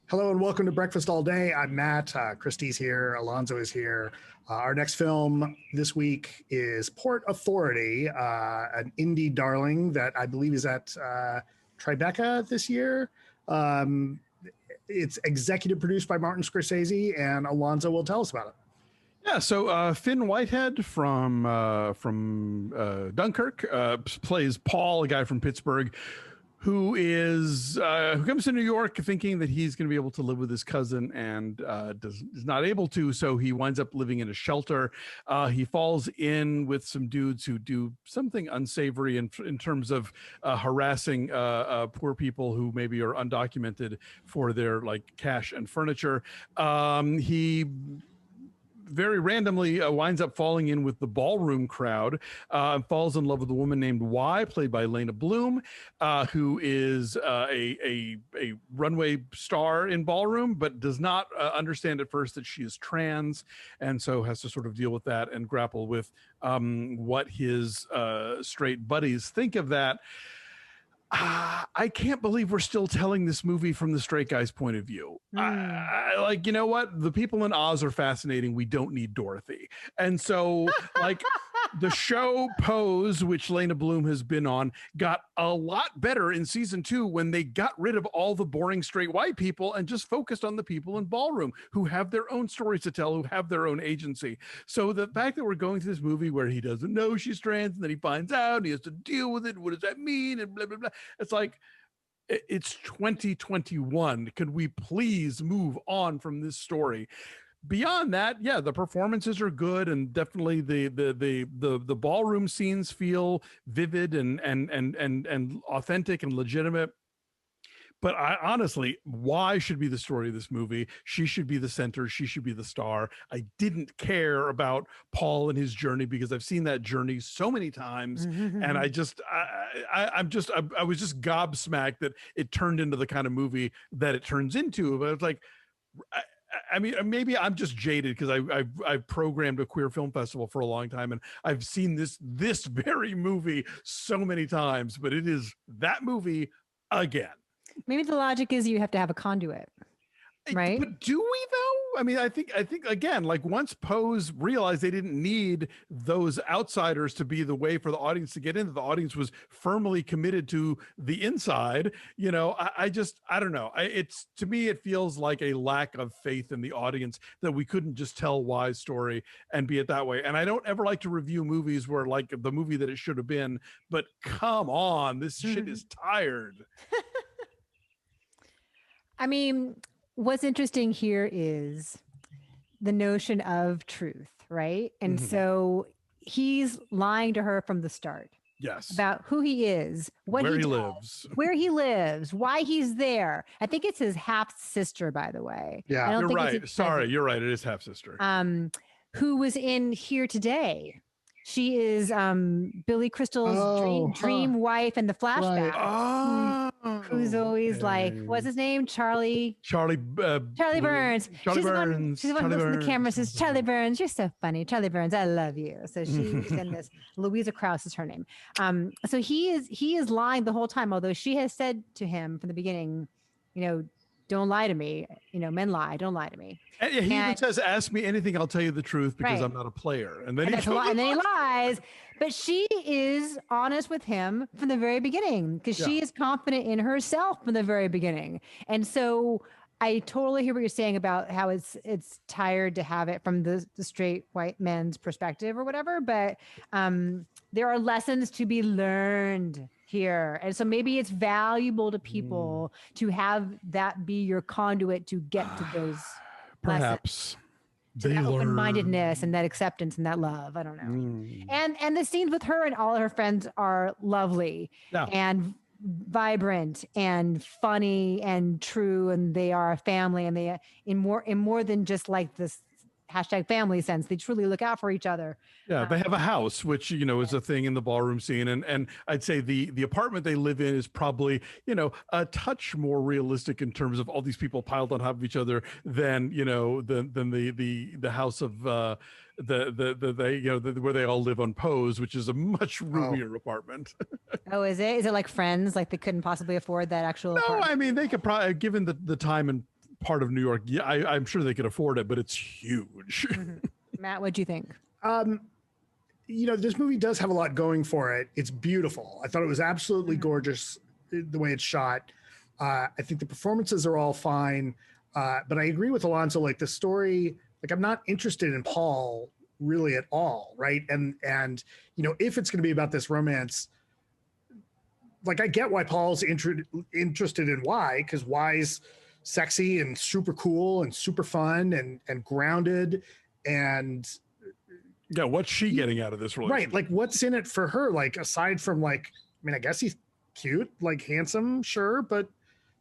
Hello and welcome to Breakfast All Day. I'm Matt. Christy's here. Alonso is here. Our next film this week is Port Authority, an indie darling that I believe is at Tribeca this year. It's executive produced by Martin Scorsese, and Alonso will tell us about it. Yeah, so Finn Whitehead from Dunkirk plays Paul, a guy from Pittsburgh, who comes to New York thinking that he's going to be able to live with his cousin and is not able to, so he winds up living in a shelter. He falls in with some dudes who do something unsavory in terms of harassing poor people who maybe are undocumented for their cash and furniture. He very randomly winds up falling in with the ballroom crowd, falls in love with a woman named Y, played by Leyna Bloom, who is a runway star in ballroom, but does not understand at first that she is trans, and so has to sort of deal with that and grapple with what his straight buddies think of that. I can't believe we're still telling this movie from the straight guy's point of view. You know what? The people in Oz are fascinating. We don't need Dorothy. And so, the show Pose, which Leyna Bloom has been on, got a lot better in season 2 when they got rid of all the boring straight white people and just focused on the people in ballroom who have their own stories to tell, who have their own agency. So the fact that we're going through this movie where he doesn't know she's trans and then he finds out and he has to deal with it. What does that mean? And blah, blah, blah. It's like, it's 2021. Could we please move on from this story? Beyond that, yeah, the performances are good, and definitely the ballroom scenes feel vivid and authentic and legitimate. But I honestly, why should be the story of this movie? She should be the center. She should be the star. I didn't care about Paul and his journey because I've seen that journey so many times, and I was just gobsmacked that it turned into the kind of movie that it turns into. But it's like, I mean, maybe I'm just jaded because I've programmed a queer film festival for a long time, and I've seen this very movie so many times. But it is that movie again. Maybe the logic is you have to have a conduit, right? But do we though? I mean, I think again, once Pose realized they didn't need those outsiders to be the way for the audience to get in, the audience was firmly committed to the inside. You know, I don't know. To me, it feels like a lack of faith in the audience that we couldn't just tell Y's story and be it that way. And I don't ever like to review movies where the movie that it should have been, but come on, this shit is tired. I mean, what's interesting here is the notion of truth, right? And so he's lying to her from the start. Yes. About who he is, where he lives, why he's there. I think it's his half sister, by the way. Yeah, you're right. Sorry, you're right. It is half sister. Who was in Here Today. She is Billy Crystal's dream wife in the flashback. Right. Who's always what's his name? Charlie Burns. She's the one who looks in the camera and says, Charlie Burns, you're so funny. Charlie Burns, I love you. So she's in this. Louisa Krause is her name. So he is lying the whole time, although she has said to him from the beginning, don't lie to me. Men lie. Don't lie to me. And he even says, ask me anything, I'll tell you the truth because I'm not a player. And then he lies. But she is honest with him from the very beginning because she is confident in herself from the very beginning. And so I totally hear what you're saying about how it's tired to have it from the straight white men's perspective or whatever. But there are lessons to be learned here. And so maybe it's valuable to people to have that be your conduit to get to those perhaps lessons, to that open-mindedness and that acceptance and that love. I don't know. And the scenes with her and all her friends are lovely and vibrant and funny and true, and they are a family, and they in more than just this #family sense. They truly look out for each other. Yeah, they have a house, which, is a thing in the ballroom scene. And I'd say the apartment they live in is probably, a touch more realistic in terms of all these people piled on top of each other than the house of where they all live on Pose, which is a much roomier apartment. Oh, is it? Is it like Friends? Like they couldn't possibly afford that actual apartment? I mean, they could probably, given the time and part of New York. Yeah, I'm sure they could afford it, but it's huge. Matt, what'd you think? This movie does have a lot going for it. It's beautiful. I thought it was absolutely gorgeous the way it's shot. I think the performances are all fine. But I agree with Alonso, like the story, like I'm not interested in Paul really at all. Right. And if it's going to be about this romance, like I get why Paul's interested in Y, because Y's sexy and super cool and super fun and grounded. And yeah, what's she getting out of this relationship? Right. Like what's in it for her? Like aside from like, I mean, I guess he's cute, like handsome, sure, but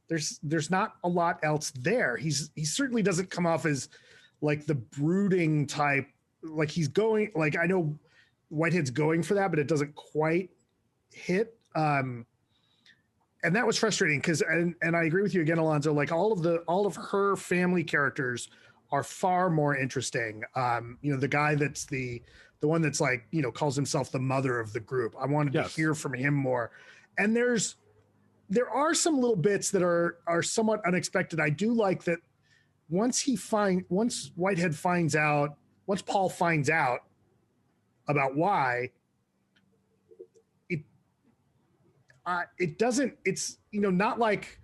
there's not a lot else there. He certainly doesn't come off as like the brooding type. Like he's going, like I know Whitehead's going for that, but it doesn't quite hit. And that was frustrating because, and I agree with you again, Alonso, like all of her family characters are far more interesting. The guy that's the one that's like, calls himself the mother of the group. I wanted to hear from him more. And there are some little bits that are somewhat unexpected. I do like that once Whitehead finds out, once Paul finds out about why, it doesn't, it's, not like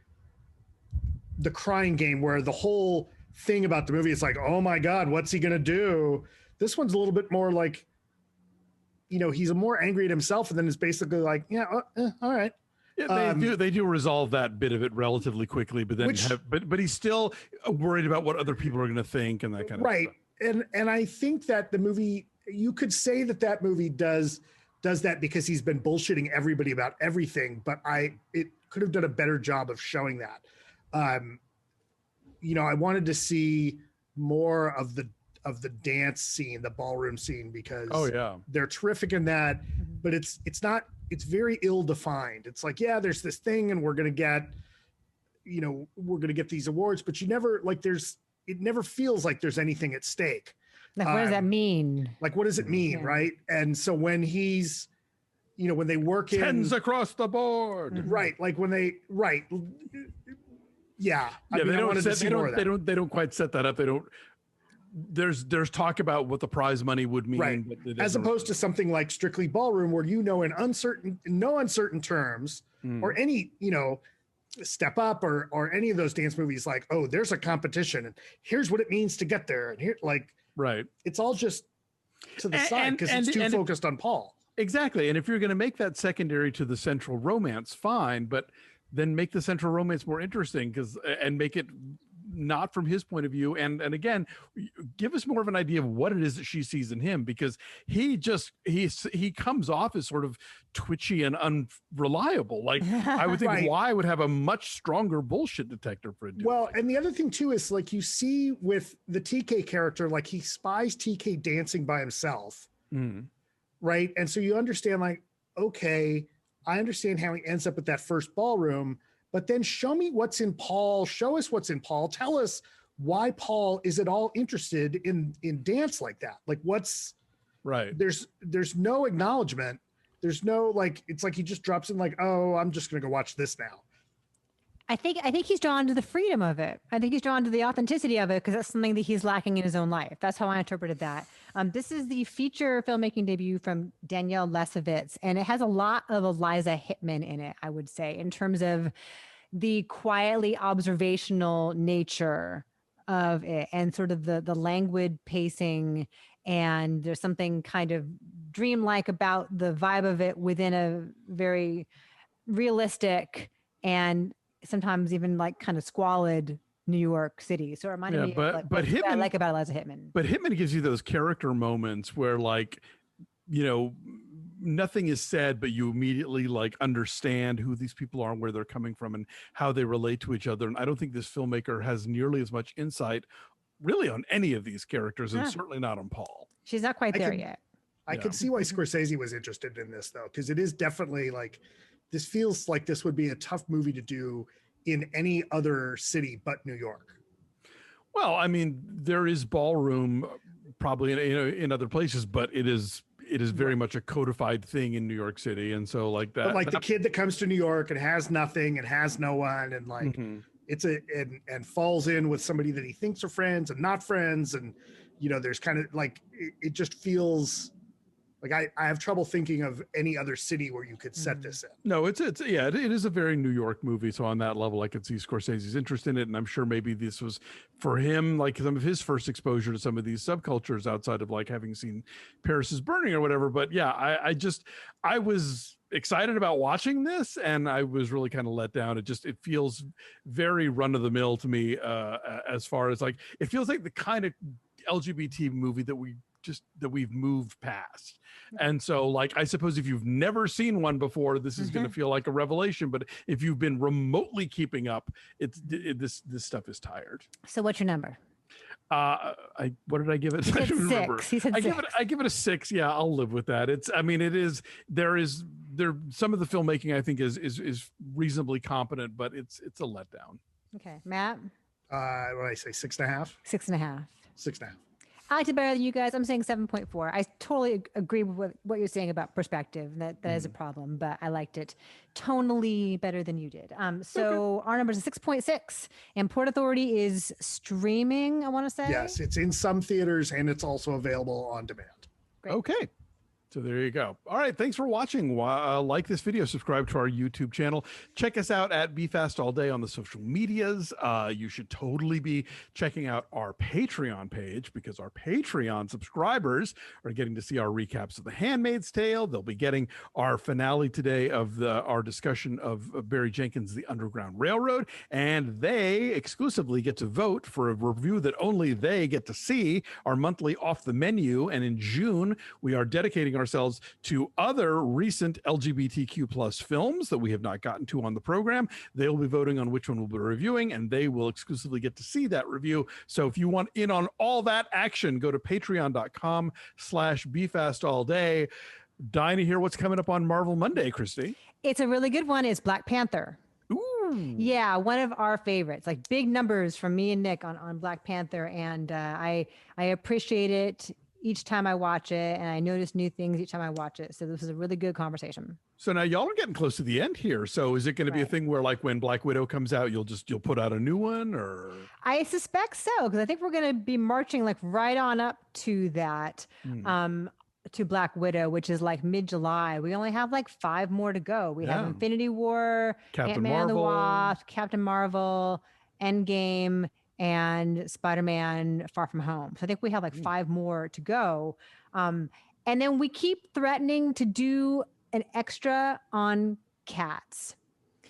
The Crying Game where the whole thing about the movie is like, oh my God, what's he going to do? This one's a little bit more like, he's more angry at himself and then it's basically like, yeah, all right. Yeah, they do resolve that bit of it relatively quickly, but then but he's still worried about what other people are going to think and that kind of right. stuff. And I think that the movie, you could say that movie does that because he's been bullshitting everybody about everything, but it could have done a better job of showing that. I wanted to see more of the dance scene, the ballroom scene, because they're terrific in that, but it's very ill-defined. It's like, yeah, there's this thing and we're going to get these awards, but you never like, it never feels like there's anything at stake. Like, what does that mean? Like, what does it mean? Yeah. Right. And so when he's, when they work tens across the board, right. Like when they, right. Yeah. They don't quite set that up. They don't, there's talk about what the prize money would mean, right. But as opposed to something like Strictly Ballroom, where in no uncertain terms, or any Step Up or any of those dance movies, like, oh, there's a competition and here's what it means to get there, and here, like, right, it's all just to the side because it's too focused on Paul. Exactly, and if you're going to make that secondary to the central romance, fine, but then make the central romance more interesting and make it not from his point of view, and again, give us more of an idea of what it is that she sees in him, because he comes off as sort of twitchy and unreliable. Like, I would think right. Y would have a much stronger bullshit detector for it. Well, and the other thing too is, like, you see with the TK character, like, he spies TK dancing by himself, right? And so you understand, like, okay, I understand how he ends up at that first ballroom. But then show me what's in Paul. Show us what's in Paul. Tell us why Paul is at all interested in dance like that. Like, what's right? There's no acknowledgement. There's no, like, it's like he just drops in like, oh, I'm just gonna go watch this now. I think he's drawn to the freedom of it. I think he's drawn to the authenticity of it because that's something that he's lacking in his own life. That's how I interpreted that. This is the feature filmmaking debut from Danielle Lessovitz, and it has a lot of Eliza Hittman in it, I would say, in terms of the quietly observational nature of it and sort of the languid pacing. And there's something kind of dreamlike about the vibe of it within a very realistic and sometimes even like kind of squalid New York City. So it reminded me of like, what I like about Eliza Hittman. But Hittman gives you those character moments where, like, nothing is said, but you immediately like understand who these people are and where they're coming from and how they relate to each other. And I don't think this filmmaker has nearly as much insight really on any of these characters, and certainly not on Paul. She's not quite there yet. I could see why Scorsese was interested in this, though, because it is definitely like, this feels like this would be a tough movie to do in any other city but New York. Well, I mean, there is ballroom probably in other places, but it is it is very much a codified thing in New York City. And so like that, but like the kid that comes to New York and has nothing and has no one, and like and falls in with somebody that he thinks are friends and not friends, and there's kind of like it just feels like I have trouble thinking of any other city where you could set this in. No, it is a very New York movie. So on that level, I could see Scorsese's interest in it. And I'm sure maybe this was for him, like some of his first exposure to some of these subcultures outside of like having seen Paris is Burning or whatever. But yeah, I was excited about watching this, and I was really kind of let down. It feels very run of the mill to me, as far as like, it feels like the kind of LGBT movie that we've moved past. And so like, I suppose if you've never seen one before, this is going to feel like a revelation, but if you've been remotely keeping up, this stuff is tired. So what's your number? What did I give it? I don't remember. He said six. I give it a 6. Yeah, I'll live with that. There some of the filmmaking I think is reasonably competent, but it's a letdown. Okay, Matt. What did I say? 6.5. 6.5. 6.5. I liked it better than you guys. I'm saying 7.4. I totally agree with what you're saying about perspective. That is a problem, but I liked it tonally better than you did. So our number is 6.6, and Port Authority is streaming, I want to say. Yes, it's in some theaters and it's also available on demand. Great. Okay. So there you go. All right. Thanks for watching. Like this video, subscribe to our YouTube channel. Check us out at Be Fast All Day on the social medias. You should totally be checking out our Patreon page, because our Patreon subscribers are getting to see our recaps of The Handmaid's Tale. They'll be getting our finale today of our discussion of Barry Jenkins' The Underground Railroad, and they exclusively get to vote for a review that only they get to see, our monthly Off the Menu. And in June, we are dedicating ourselves to other recent LGBTQ plus films that we have not gotten to on the program. They'll be voting on which one we'll be reviewing, and they will exclusively get to see that review. So if you want in on all that action, go to patreon.com/BeFastAllDay. Dying to hear what's coming up on Marvel Monday, Christy. It's a really good one. It's Black Panther. Ooh. Yeah, one of our favorites. Like big numbers from me and Nick on Black Panther, and I appreciate it each time I watch it, and I notice new things each time I watch it. So this is a really good conversation. So now y'all are getting close to the end here. So is it going to be a thing where like when Black Widow comes out, you'll put out a new one, or? I suspect so, because I think we're going to be marching like right on up to that, to Black Widow, which is like mid-July. We only have like 5 more to go. We have Infinity War, Ant-Man and the Wasp, Captain Marvel, Endgame, and Spider-Man Far From Home. So I think we have like 5 more to go. And then we keep threatening to do an extra on Cats.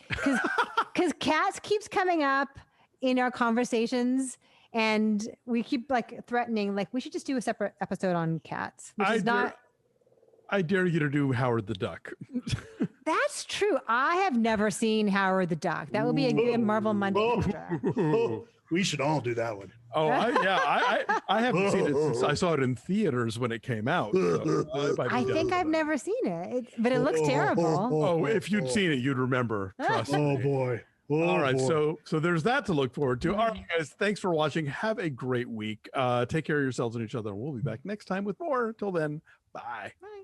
Because Cats keeps coming up in our conversations, and we keep like threatening, like we should just do a separate episode on Cats, which is not... I dare you to do Howard the Duck. That's true. I have never seen Howard the Duck. That would be a good Marvel Monday extra. We should all do that one. Oh, I haven't seen it since I saw it in theaters when it came out. So I think I've never seen it, but it looks terrible. Oh, if you'd seen it, you'd remember. Trust me. Oh boy. All right, so there's that to look forward to. All right, guys, thanks for watching. Have a great week. Take care of yourselves and each other. We'll be back next time with more. Till then, bye. Bye.